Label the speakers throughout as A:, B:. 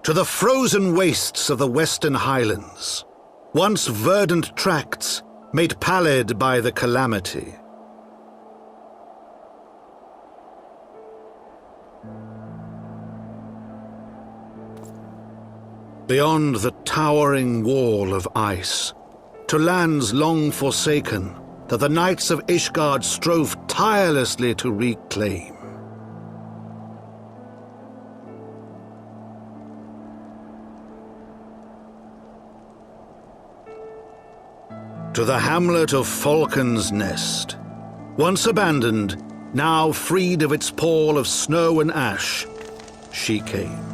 A: to the frozen wastes of the Western Highlands, once verdant tracts made pallid by the calamity. Beyond the towering wall of ice, to lands long forsaken that the knights of Ishgard strove tirelessly to reclaim. To the hamlet of Falcon's Nest, once abandoned, now freed of its pall of snow and ash, she came.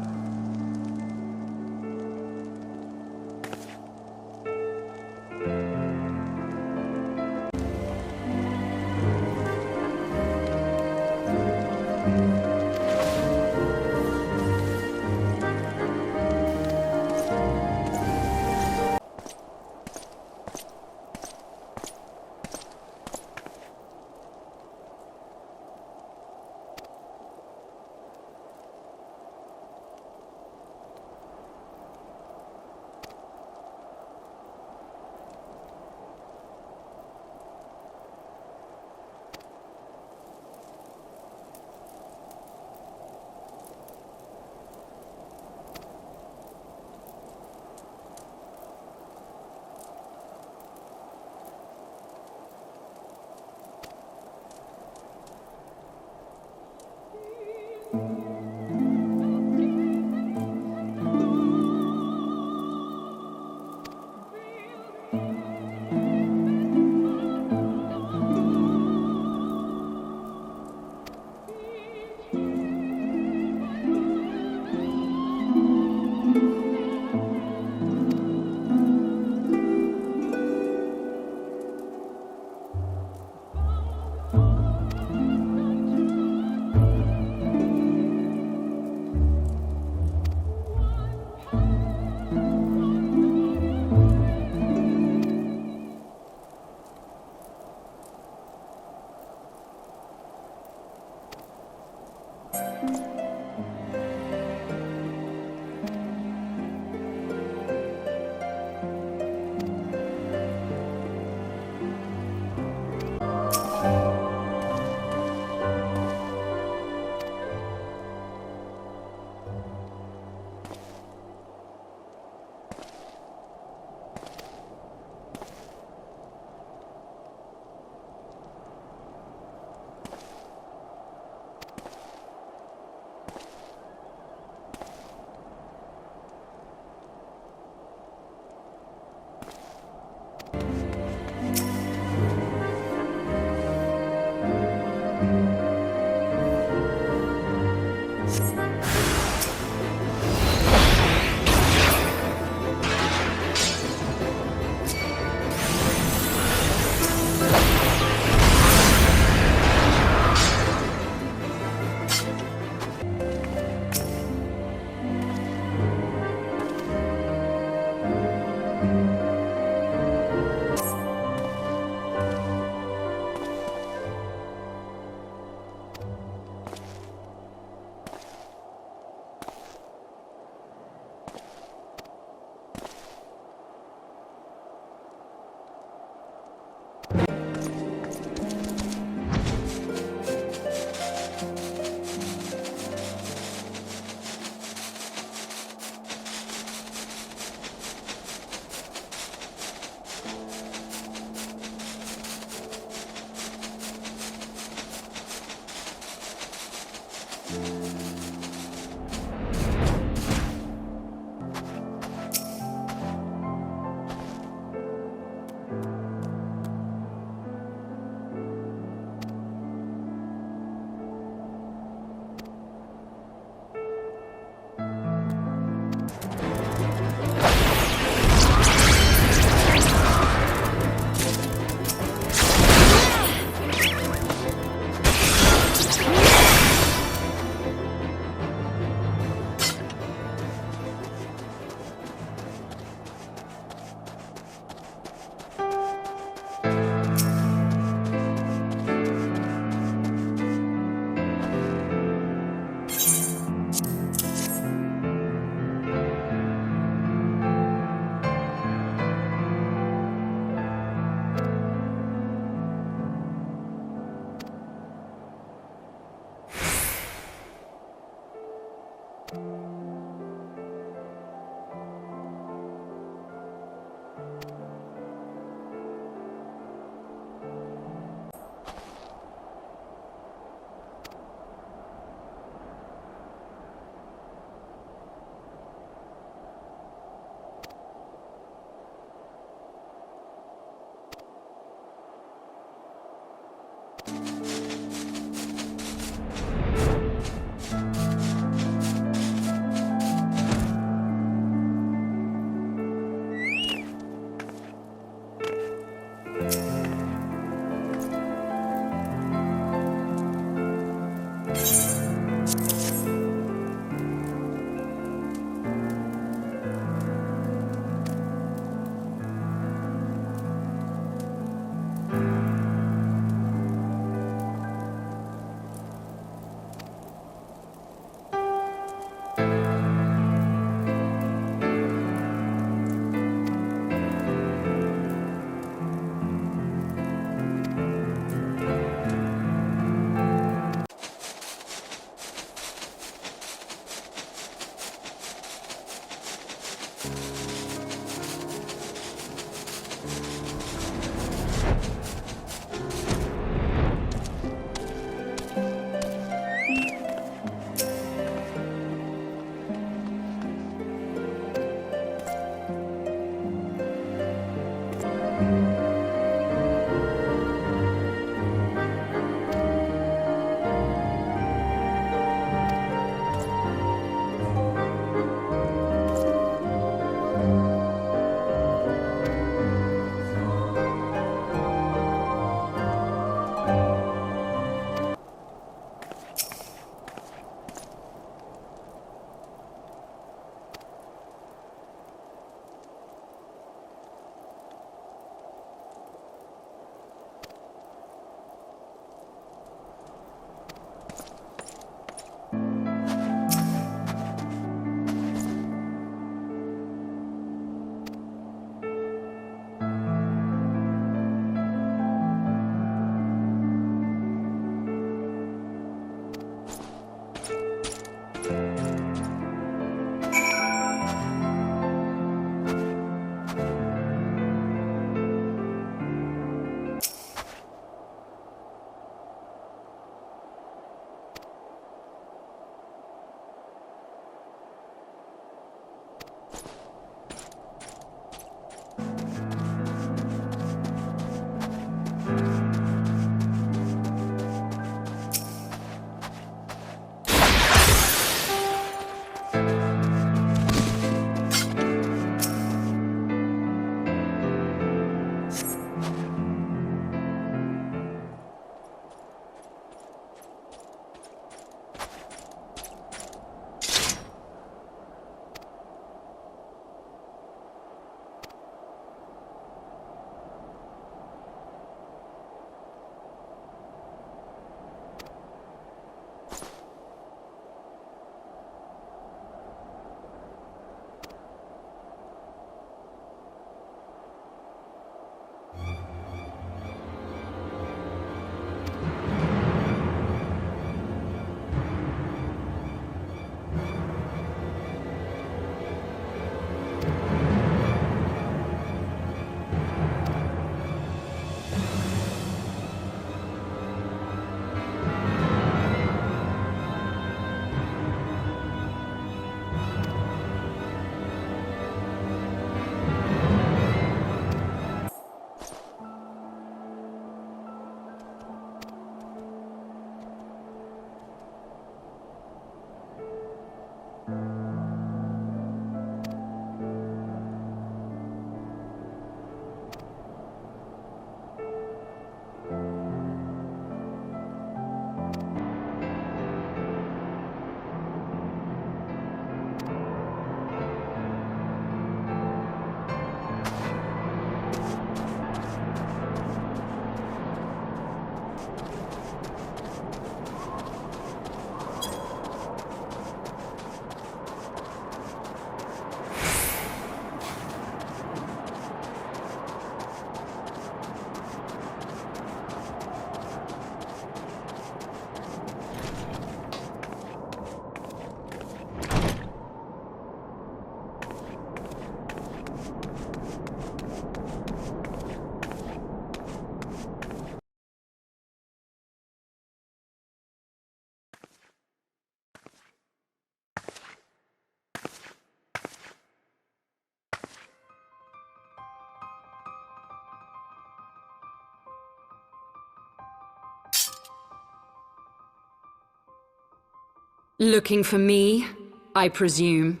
B: Looking for me, I presume.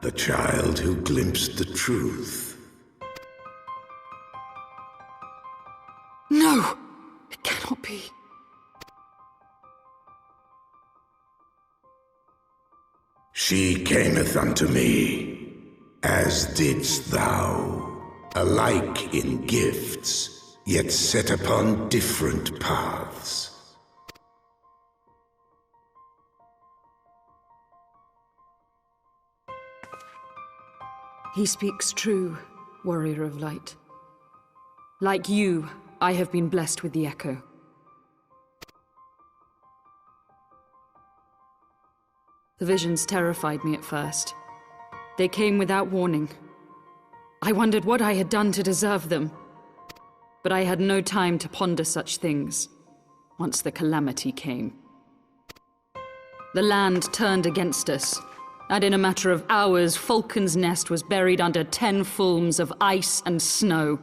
C: The child who glimpsed the truth.
B: No! It cannot be.
C: She cameth unto me, as didst thou, alike in gifts, yet set upon different paths.
B: He speaks true, warrior of light. Like you, I have been blessed with the echo. The visions terrified me at first. They came without warning. I wondered what I had done to deserve them. But I had no time to ponder such things, once the calamity came. The land turned against us, and in a matter of hours, Falcon's Nest was buried under 10 fulms of ice and snow.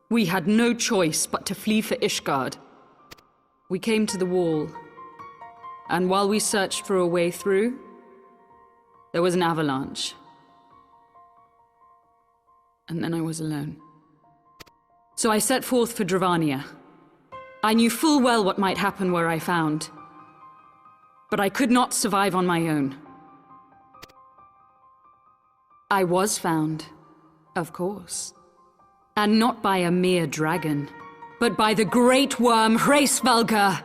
B: We had no choice but to flee for Ishgard. We came to the wall, and while we searched for a way through, there was an avalanche. And then I was alone. So I set forth for Dravania. I knew full well what might happen where I found, but I could not survive on my own. I was found, of course. And not by a mere dragon, but by the great worm Hraesvelgr.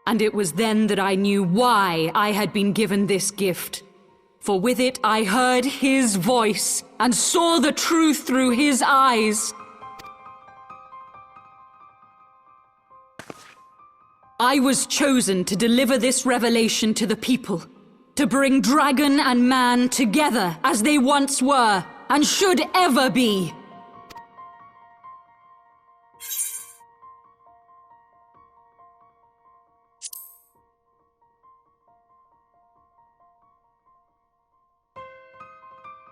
B: And it was then that I knew why I had been given this gift. For with it I heard his voice, and saw the truth through his eyes. I was chosen to deliver this revelation to the people. To bring dragon and man together as they once were, and should ever be.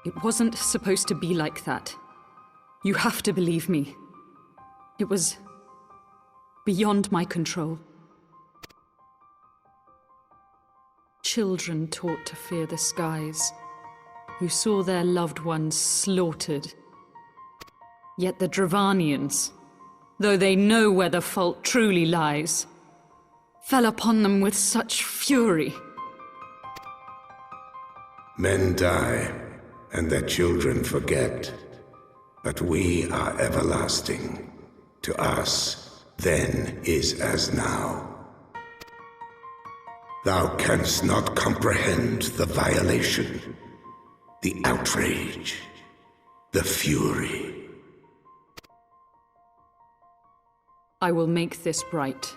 B: It wasn't supposed to be like that. You have to believe me. It was beyond my control. Children taught to fear the skies, who saw their loved ones slaughtered. Yet the Dravanians, though they know where the fault truly lies, fell upon them with such fury.
C: Men die, and their children forget. But we are everlasting. To us, then is as now. Thou canst not comprehend the violation, the outrage, the fury.
B: I will make this right.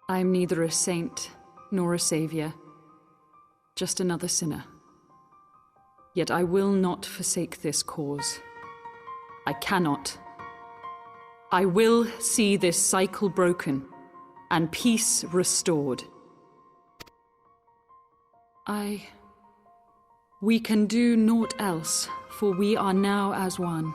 B: I am neither a saint nor a savior, just another sinner. Yet I will not forsake this cause. I cannot. I will see this cycle broken, and peace restored. We can do naught else, for we are now as one.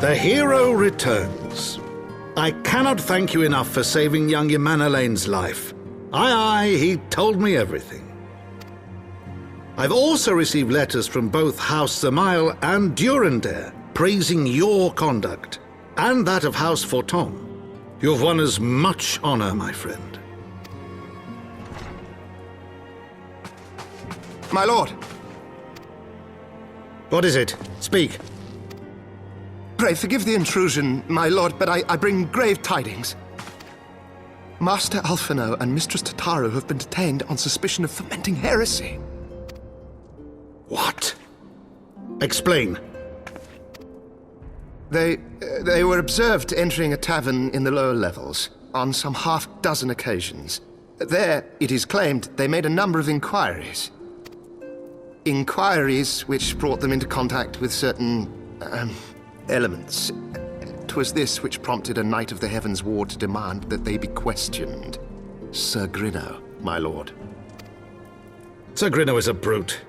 A: The hero returns. I cannot thank you enough for saving young Imanolane's life. Aye, he told me everything. I've also received letters from both House Zamail and Durandare praising your conduct, and that of House Forton. You've won us much honor, my friend.
D: My lord!
A: What is it? Speak.
D: Pray forgive the intrusion, my lord, but I bring grave tidings. Master Alphino and Mistress Tataru have been detained on suspicion of fomenting heresy.
A: What? Explain.
D: They were observed entering a tavern in the lower levels on some half-dozen occasions. There, it is claimed, they made a number of inquiries. Inquiries which brought them into contact with certain, elements. 'Twas this which prompted a Knight of the Heavensward to demand that they be questioned. Sir Grinno, my lord.
A: Sir Grinno is a brute.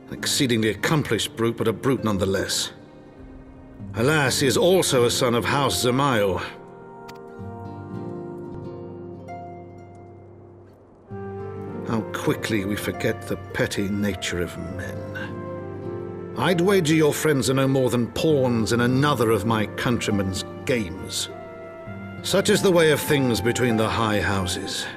A: An exceedingly accomplished brute, but a brute nonetheless. Alas, he is also a son of House Zamail. How quickly we forget the petty nature of men. I'd wager your friends are no more than pawns in another of my countrymen's games. Such is the way of things between the high houses.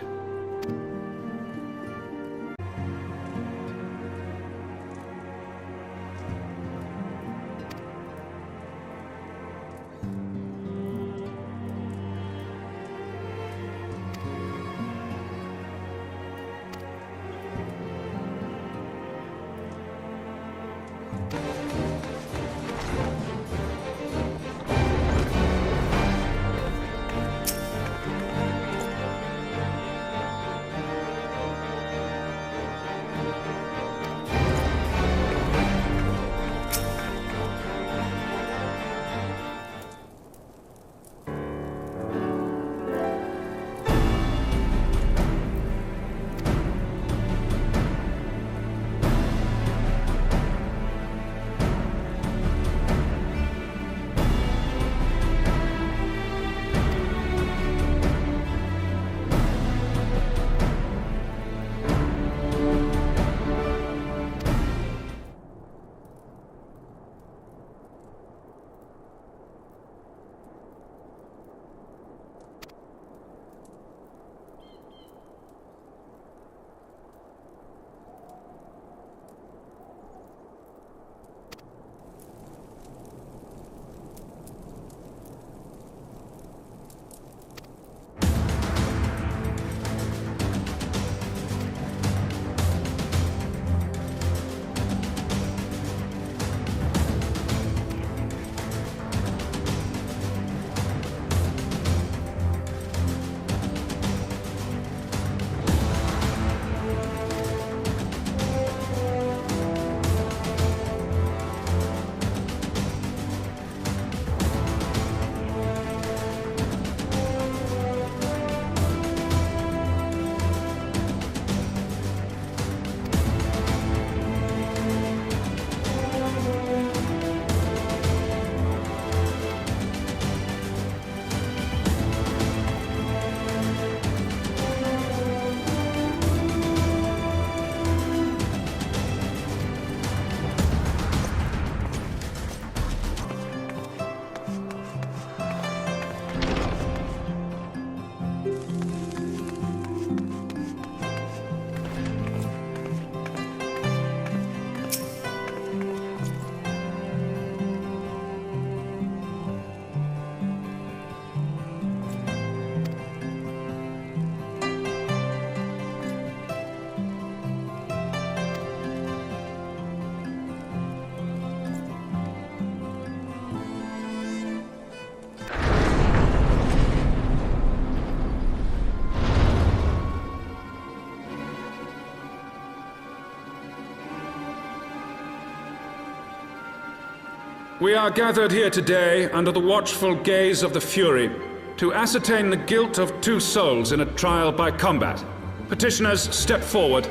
E: We are gathered here today under the watchful gaze of the Fury to ascertain the guilt of 2 souls in a trial by combat. Petitioners, step forward.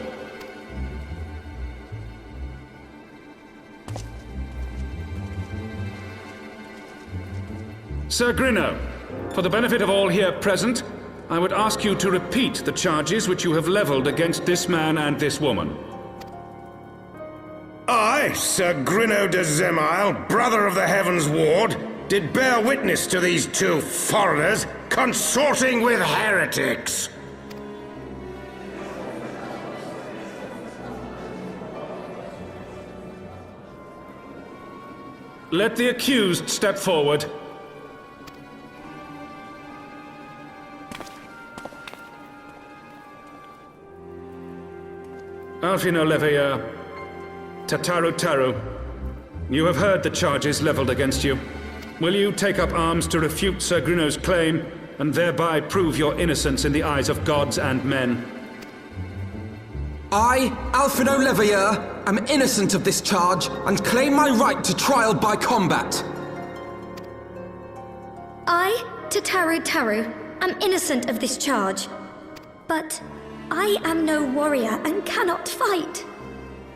E: Sir Grinno, for the benefit of all here present, I would ask you to repeat the charges which you have leveled against this man and this woman.
F: I, Sir Grinno de Zemile, brother of the Heavensward, did bear witness to these two foreigners consorting with heretics.
E: Let the accused step forward. Alfino Leveilleur, Tataru Taru, you have heard the charges leveled against you. Will you take up arms to refute Sir Grinno's claim, and thereby prove your innocence in the eyes of gods and men?
G: I, Alfino Leveilleur, am innocent of this charge, and claim my right to trial by combat.
H: I, Tataru Taru, am innocent of this charge. But I am no warrior and cannot fight.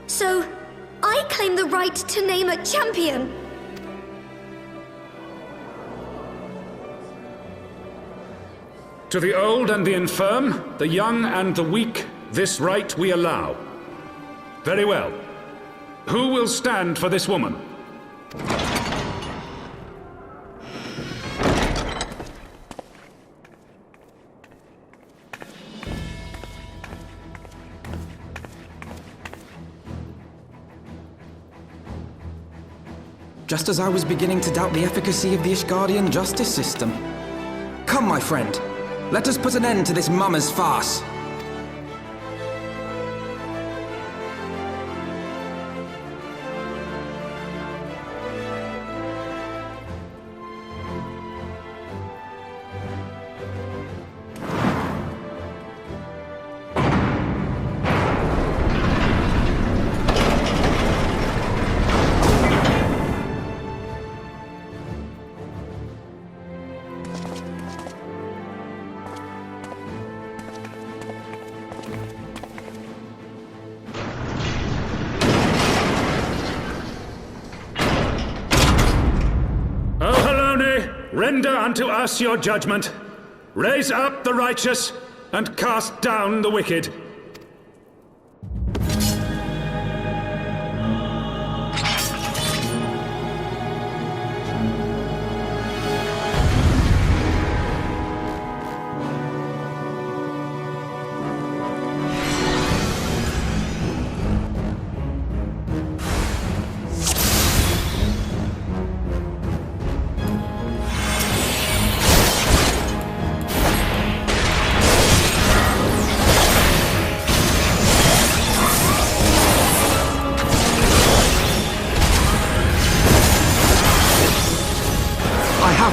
H: So, I claim the right to name a champion.
E: To the old and the infirm, the young and the weak, this right we allow. Very well. Who will stand for this woman?
G: Just as I was beginning to doubt the efficacy of the Ishgardian justice system. Come, my friend. Let us put an end to this mummer's farce.
E: Render unto us your judgment. Raise up the righteous, and cast down the wicked.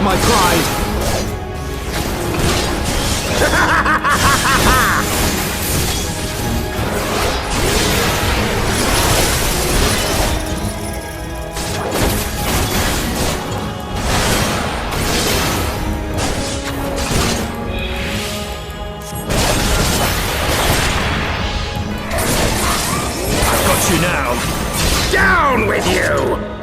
G: My pride.
F: I've got you now. Down with you!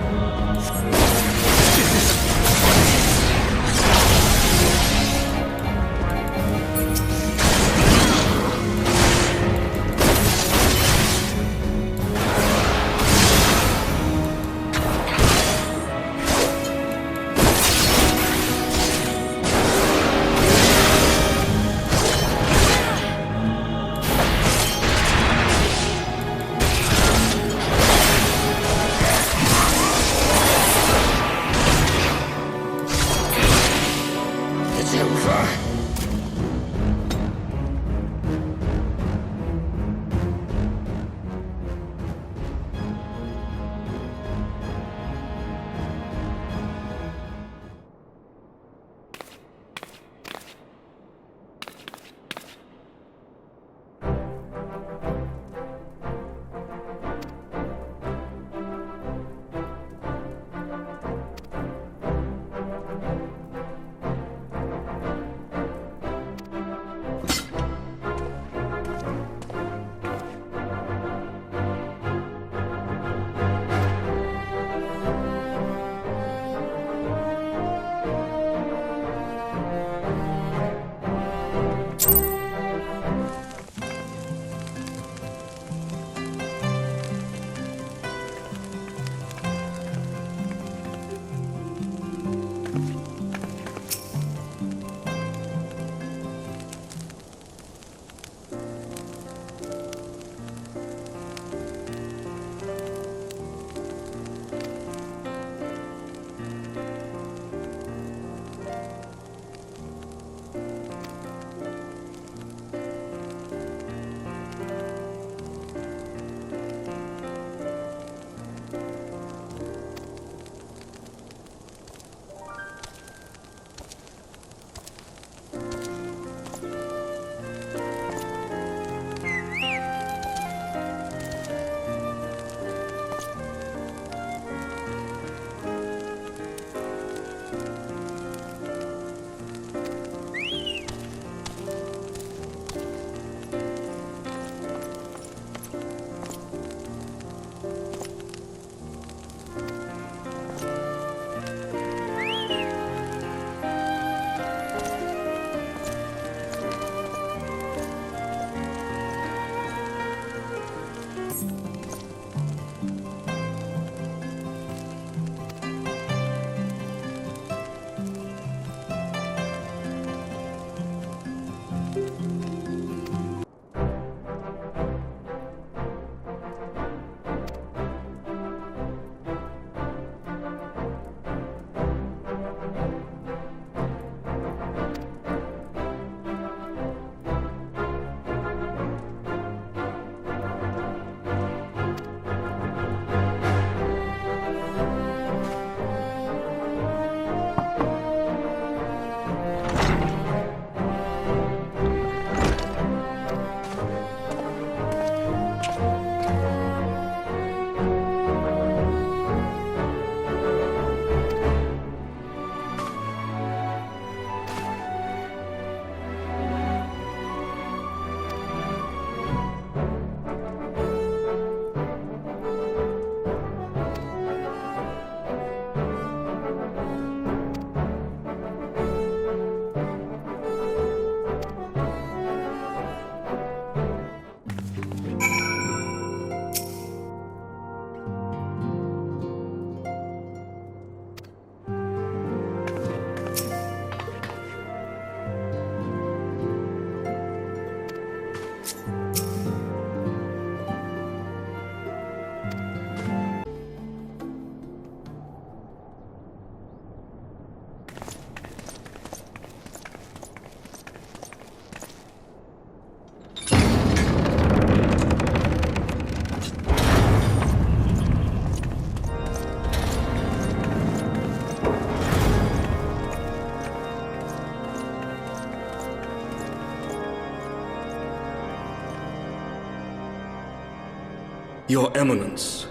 I: Your Eminence,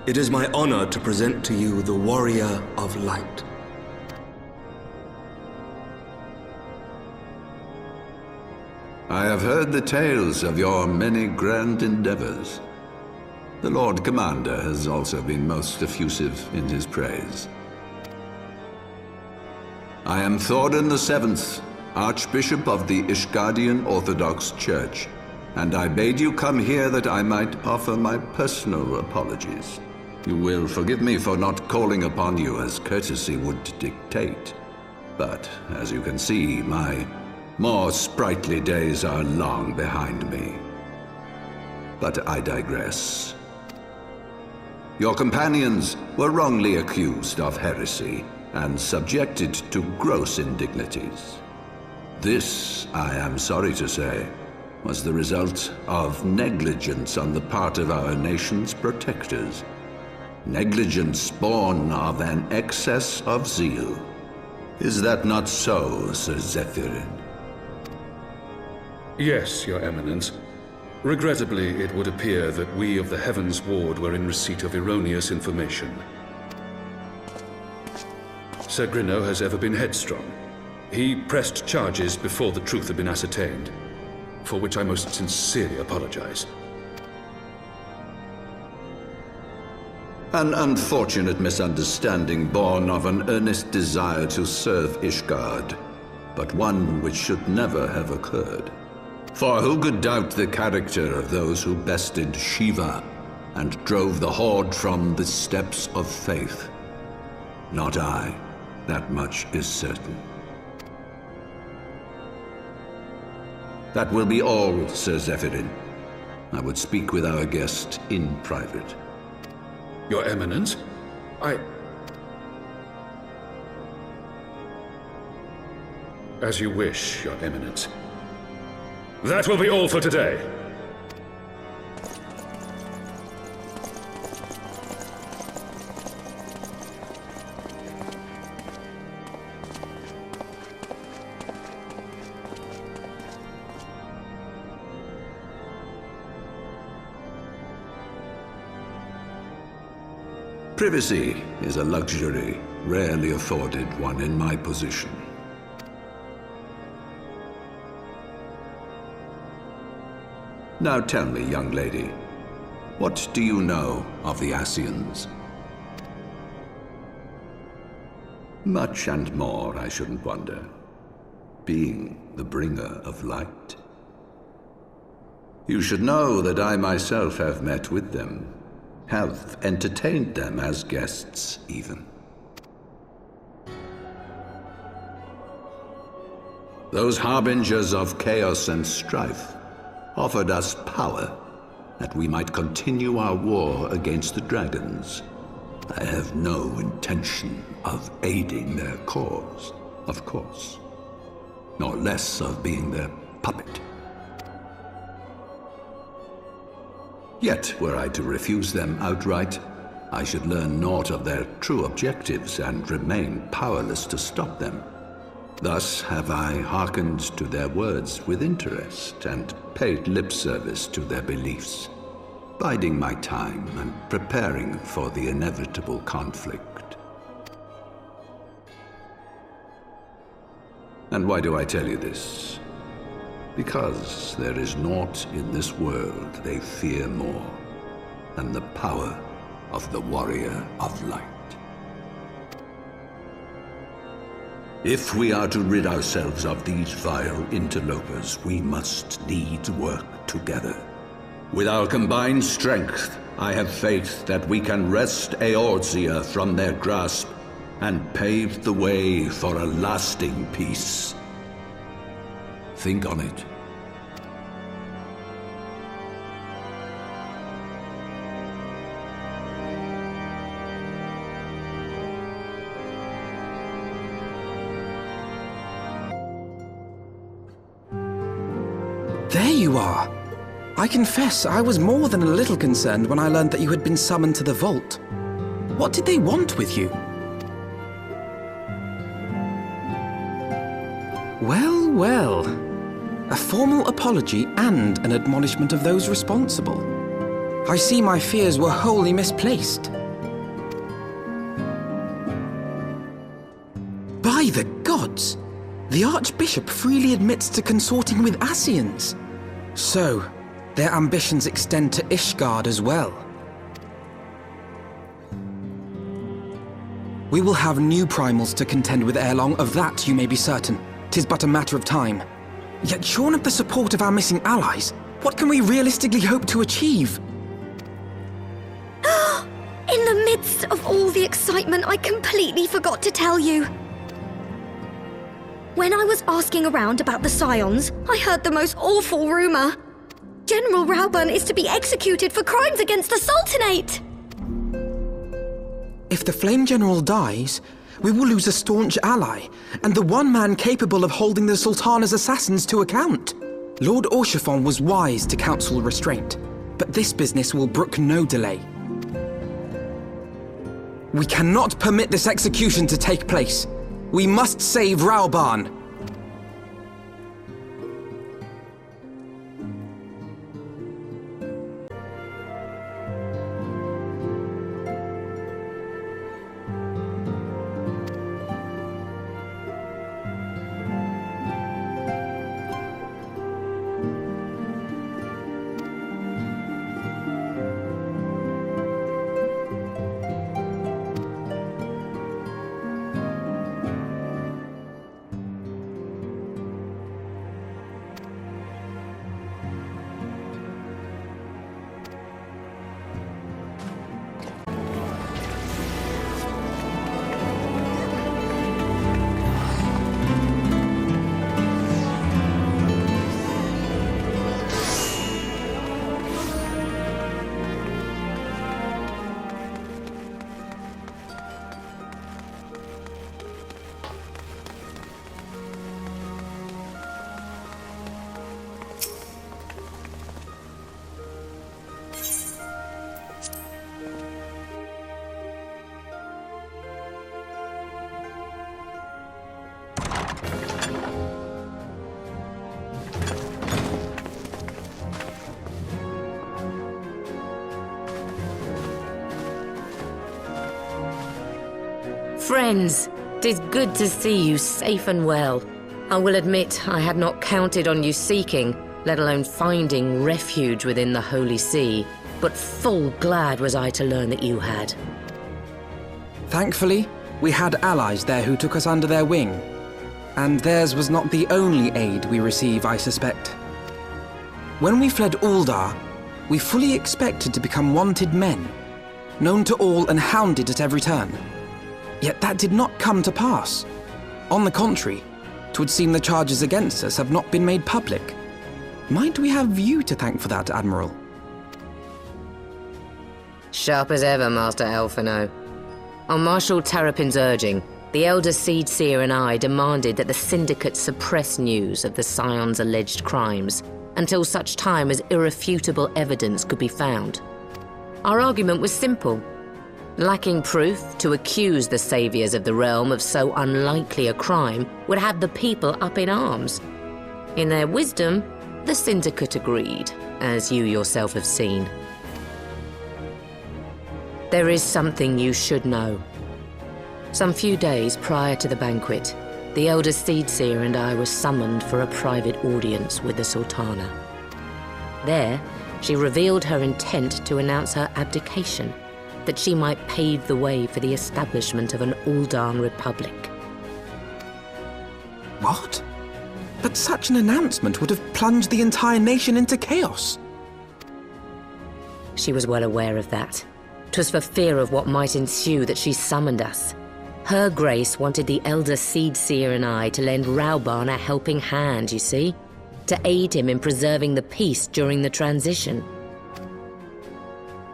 I: it is my honor to present to you the Warrior of Light.
C: I have heard the tales of your many grand endeavors. The Lord Commander has also been most effusive in his praise. I am Thordan VII, Archbishop of the Ishgardian Orthodox Church, and I bade you come here that I might offer my personal apologies. You will forgive me for not calling upon you as courtesy would dictate, but as you can see, my more sprightly days are long behind me. But I digress. Your companions were wrongly accused of heresy and subjected to gross indignities. This, I am sorry to say, was the result of negligence on the part of our nation's protectors. Negligence born of an excess of zeal. Is that not so, Sir Zephyrin?
E: Yes, Your Eminence. Regrettably, it would appear that we of the Heavensward were in receipt of erroneous information. Sir Grinno has ever been headstrong. He pressed charges before the truth had been ascertained, for which I most sincerely apologize.
C: An unfortunate misunderstanding born of an earnest desire to serve Ishgard, but one which should never have occurred. For who could doubt the character of those who bested Shiva and drove the Horde from the steps of faith? Not I. That much is certain. That will be all, Sir Zephyrin. I would speak with our guest in private.
E: Your Eminence, As you wish, Your Eminence. That will be all for today.
C: Privacy is a luxury rarely afforded one in my position. Now tell me, young lady, what do you know of the Ascians? Much and more, I shouldn't wonder, being the bringer of light. You should know that I myself have met with them, have entertained them as guests, even. Those harbingers of chaos and strife offered us power that we might continue our war against the dragons. I have no intention of aiding their cause, of course, nor less of being their puppet. Yet, were I to refuse them outright, I should learn naught of their true objectives and remain powerless to stop them. Thus have I hearkened to their words with interest and paid lip service to their beliefs, biding my time and preparing for the inevitable conflict. And why do I tell you this? Because there is naught in this world they fear more than the power of the Warrior of Light. If we are to rid ourselves of these vile interlopers, we must needs work together. With our combined strength, I have faith that we can wrest Eorzea from their grasp and pave the way for a lasting peace. Think on it.
G: There you are! I confess, I was more than a little concerned when I learned that you had been summoned to the vault. What did they want with you? Well, well. A formal apology and an admonishment of those responsible. I see my fears were wholly misplaced. By the gods! The Archbishop freely admits to consorting with Ascians. So, their ambitions extend to Ishgard as well. We will have new primals to contend with ere long, of that you may be certain. 'Tis but a matter of time. Yet shorn of the support of our missing allies, what can we realistically hope to achieve?
H: In the midst of all the excitement, I completely forgot to tell you. When I was asking around about the Scions, I heard the most awful rumor. General Rauburn is to be executed for crimes against the Sultanate!
G: If the Flame General dies, we will lose a staunch ally, and the one man capable of holding the Sultana's assassins to account. Lord Orchiphon was wise to counsel restraint, but this business will brook no delay. We cannot permit this execution to take place. We must save Rauburn.
J: Friends, 'tis good to see you safe and well. I will admit I had not counted on you seeking, let alone finding refuge within the Holy See, but full glad was I to learn that you had.
G: Thankfully, we had allies there who took us under their wing. And theirs was not the only aid we receive, I suspect. When we fled Uldar, we fully expected to become wanted men, known to all and hounded at every turn. Yet that did not come to pass. On the contrary, 'twould seem the charges against us have not been made public. Might we have you to thank for that, Admiral?
J: Sharp as ever, Master Alphino. On Marshal Terrapin's urging, the Elder Seedseer and I demanded that the Syndicate suppress news of the Scion's alleged crimes until such time as irrefutable evidence could be found. Our argument was simple. Lacking proof, to accuse the saviors of the realm of so unlikely a crime would have the people up in arms. In their wisdom, the Syndicate agreed, as you yourself have seen. There is something you should know. Some few days prior to the banquet, the Elder Seedseer and I were summoned for a private audience with the Sultana. There, she revealed her intent to announce her abdication, that she might pave the way for the establishment of an Uldan Republic.
G: What? But such an announcement would have plunged the entire nation into chaos.
J: She was well aware of that. 'Twas for fear of what might ensue that she summoned us. Her Grace wanted the Elder Seedseer and I to lend Rauburn a helping hand, you see? To aid him in preserving the peace during the transition.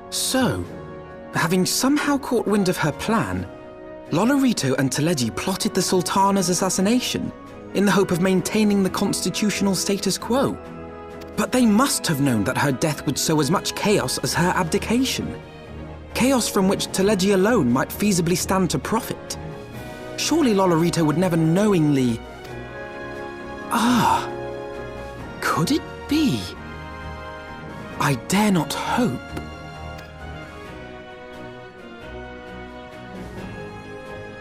G: So, having somehow caught wind of her plan, Lolorito and Teleji plotted the Sultana's assassination in the hope of maintaining the constitutional status quo. But they must have known that her death would sow as much chaos as her abdication. Chaos from which Teleji alone might feasibly stand to profit. Surely Lolorito would never knowingly... Could it be? I dare not hope.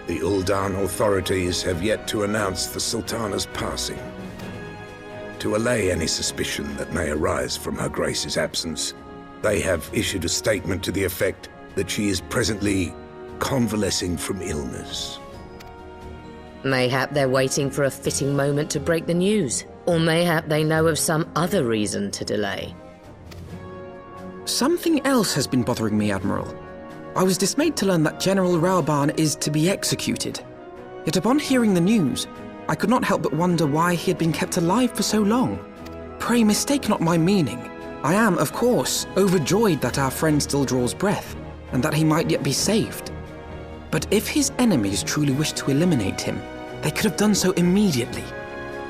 F: The Ul'dan authorities have yet to announce the Sultana's passing. To allay any suspicion that may arise from Her Grace's absence, they have issued a statement to the effect that she is presently convalescing from illness.
J: Mayhap they're waiting for a fitting moment to break the news. Or mayhap they know of some other reason to delay.
G: Something else has been bothering me, Admiral. I was dismayed to learn that General Raoban is to be executed. Yet upon hearing the news, I could not help but wonder why he had been kept alive for so long. Pray mistake not my meaning. I am, of course, overjoyed that our friend still draws breath, and that he might yet be saved. But if his enemies truly wished to eliminate him, they could have done so immediately.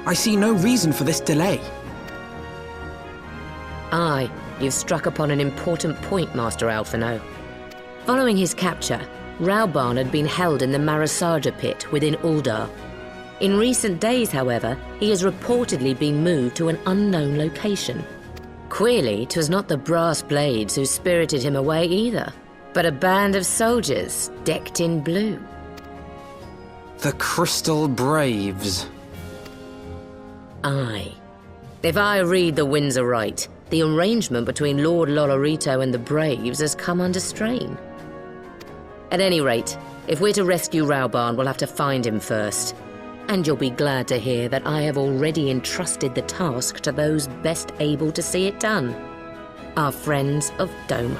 G: I see no reason for this delay.
J: Aye, you've struck upon an important point, Master Alphino. Following his capture, Raoban had been held in the Marasaja pit within Ul'dah. In recent days, however, he has reportedly been moved to an unknown location. Queerly, 'twas not the brass blades who spirited him away either, but a band of soldiers decked in blue.
G: The Crystal Braves.
J: Aye. If I read the winds aright, the arrangement between Lord Lolorito and the Braves has come under strain. At any rate, if we're to rescue Raoban, we'll have to find him first. And you'll be glad to hear that I have already entrusted the task to those best able to see it done. Our friends of Doma.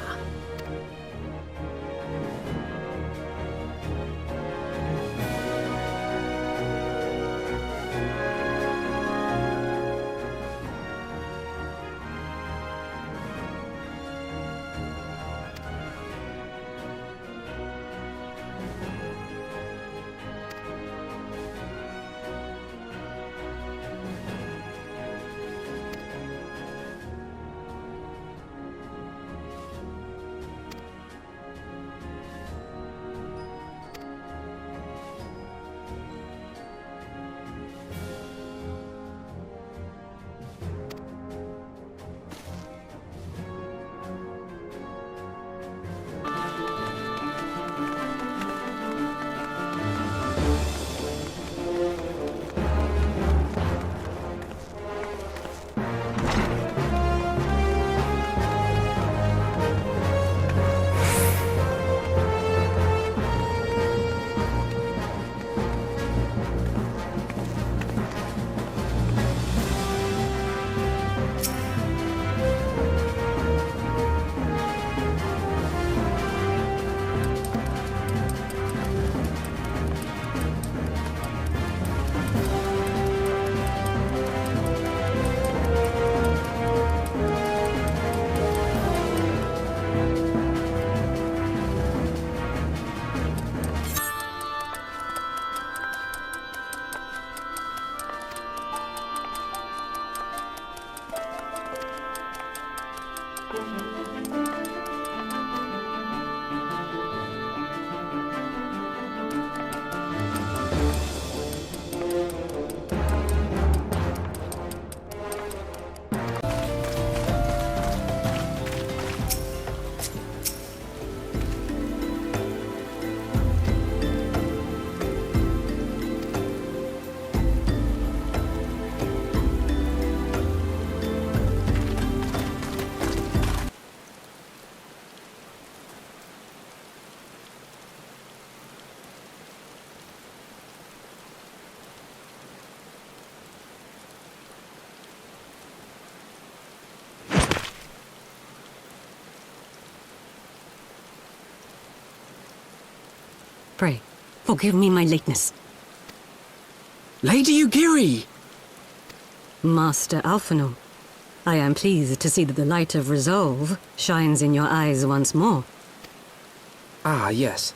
K: Pray, forgive me my lateness.
G: Lady Ugiri!
K: Master Alphino, I am pleased to see that the light of resolve shines in your eyes once more.
G: Ah, yes.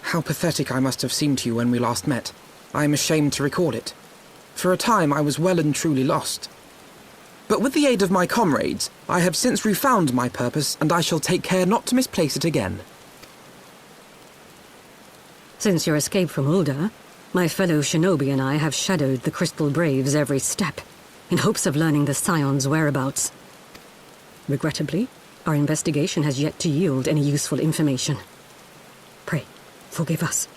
G: How pathetic I must have seemed to you when we last met. I am ashamed to record it. For a time I was well and truly lost. But with the aid of my comrades, I have since refound my purpose, and I shall take care not to misplace it again.
K: Since your escape from Ul'dah, my fellow shinobi and I have shadowed the Crystal Braves every step, in hopes of learning the Scion's whereabouts. Regrettably, our investigation has yet to yield any useful information. Pray, forgive us.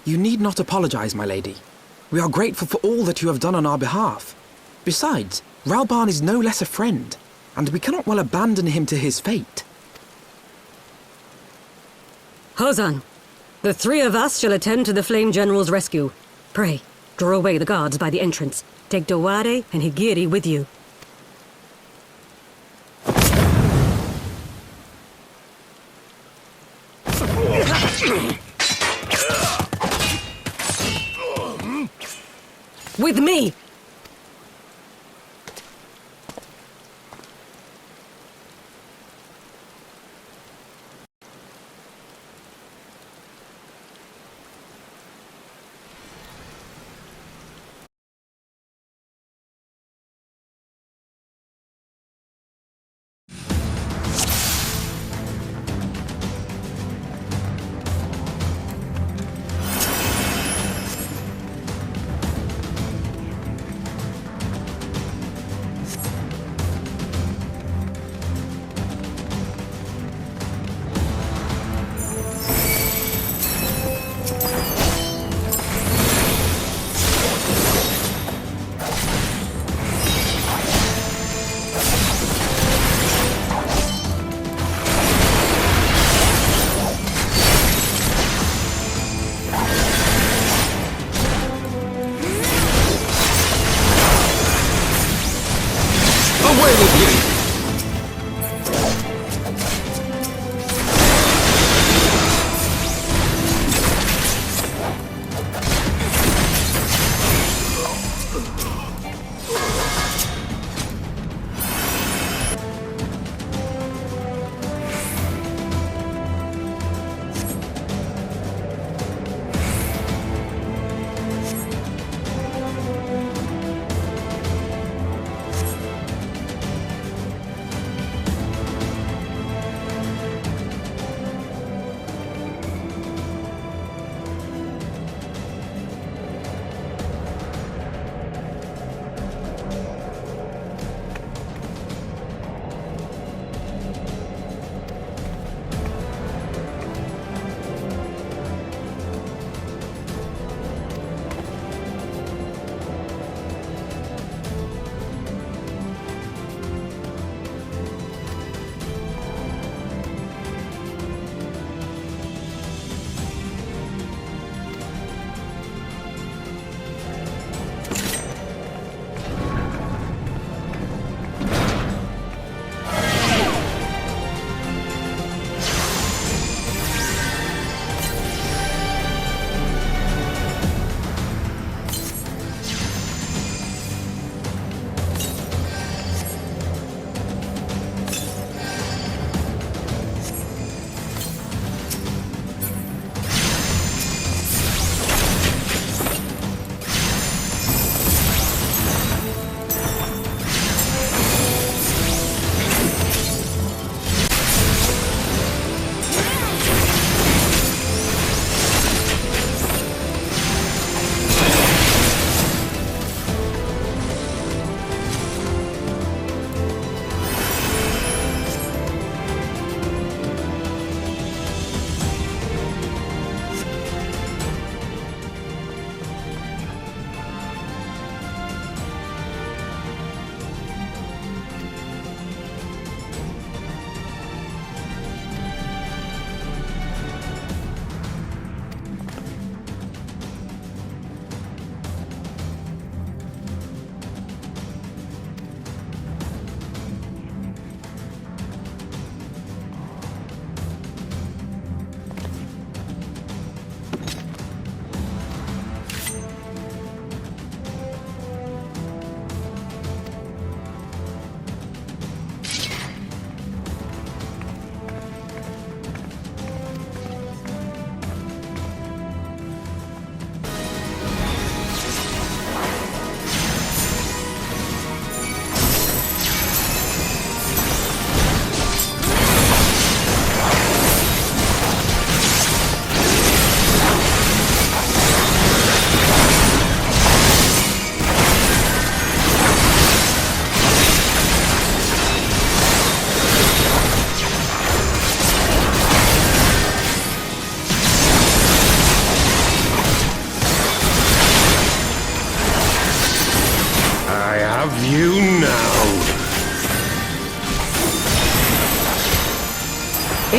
G: You need not apologize, my lady. We are grateful for all that you have done on our behalf. Besides, Ralbarn is no less a friend, and we cannot well abandon him to his fate.
K: Hozan, the three of us shall attend to the Flame General's rescue. Pray, draw away the guards by the entrance. Take Dowade and Higiri with you. With me!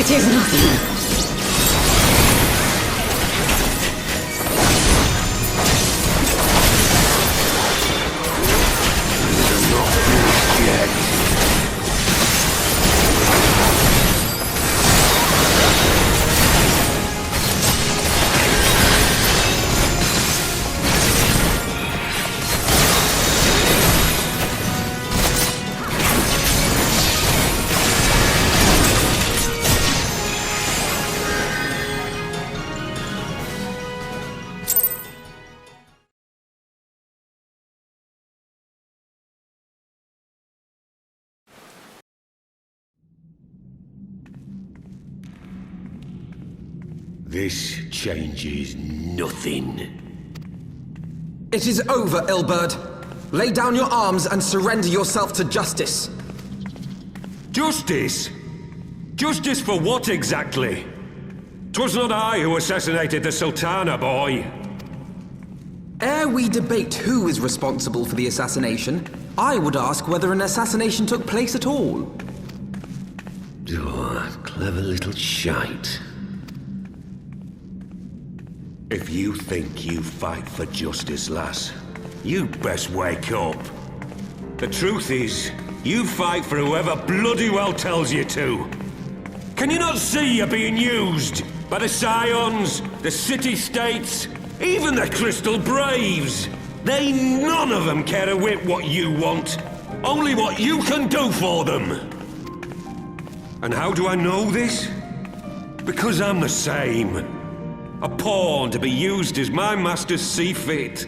K: It is nothing.
L: This changes nothing.
G: It is over, Ilberd. Lay down your arms and surrender yourself to justice.
L: Justice? Justice for what exactly? 'Twas not I who assassinated the Sultana, boy.
G: Ere we debate who is responsible for the assassination, I would ask whether an assassination took place at all.
L: Oh, clever little shite. If you think you fight for justice, lass, you'd best wake up. The truth is, you fight for whoever bloody well tells you to. Can you not see you're being used? By the Scions, the City-States, even the Crystal Braves. They none of them care a whit what you want. Only what you can do for them. And how do I know this? Because I'm the same. A pawn to be used as my masters see fit.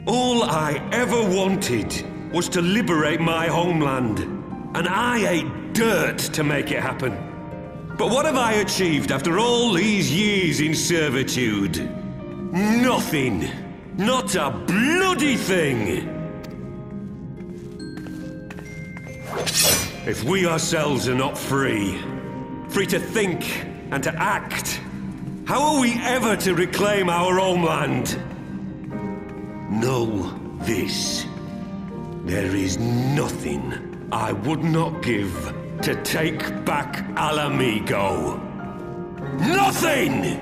L: All I ever wanted was to liberate my homeland, and I ate dirt to make it happen. But what have I achieved after all these years in servitude? Nothing. Not a bloody thing. If we ourselves are not free to think and to act, how are we ever to reclaim our homeland? Know this. There is nothing I would not give to take back Alamigo. Nothing!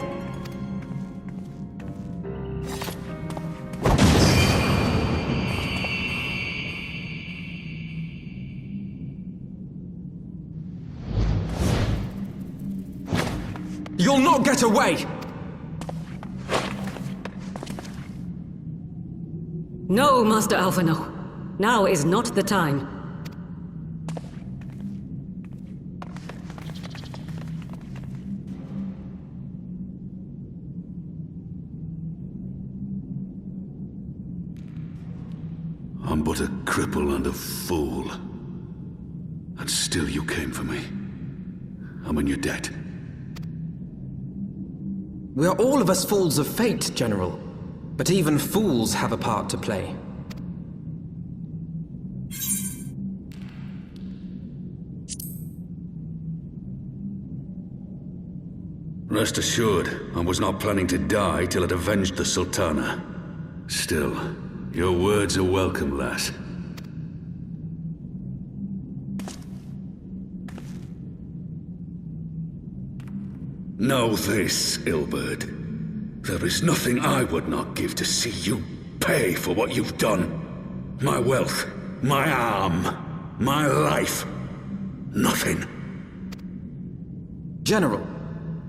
G: You'll not get away!
K: No, Master Alphino. Now is not the time.
M: I'm but a cripple and a fool. And still you came for me. I'm in your debt.
G: We are all of us fools of fate, General. But even fools have a part to play.
M: Rest assured, I was not planning to die till I'd avenged the Sultana. Still, your words are welcome, lass. Know this, Ilberd. There is nothing I would not give to see you pay for what you've done. My wealth, my arm, my life. Nothing.
G: General,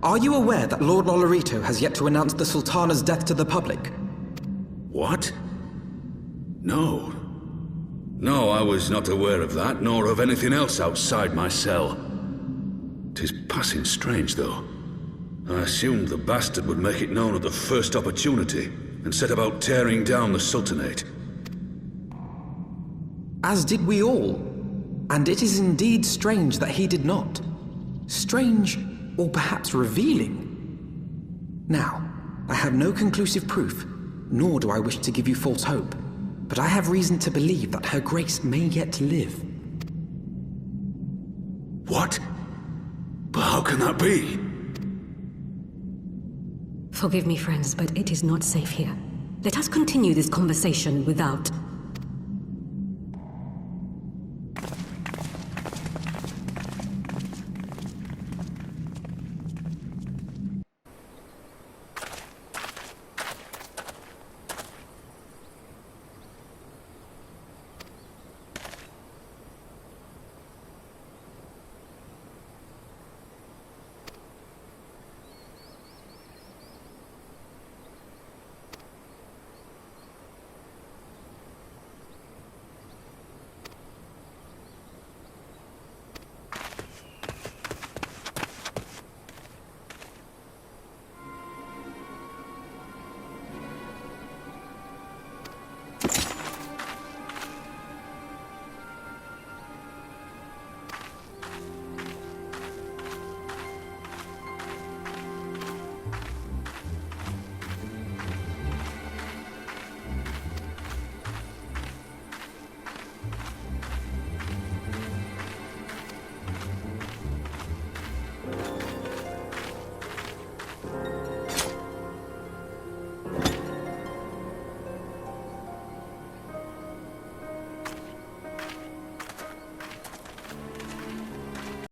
G: are you aware that Lord Lolorito has yet to announce the Sultana's death to the public?
M: What? No. No, I was not aware of that, nor of anything else outside my cell. 'Tis passing strange, though. I assumed the bastard would make it known at the first opportunity, and set about tearing down the Sultanate.
G: As did we all. And it is indeed strange that he did not. Strange, or perhaps revealing. Now, I have no conclusive proof, nor do I wish to give you false hope, but I have reason to believe that Her Grace may yet live.
M: What? But how can that be?
K: Forgive me, friends, but it is not safe here. Let us continue this conversation without.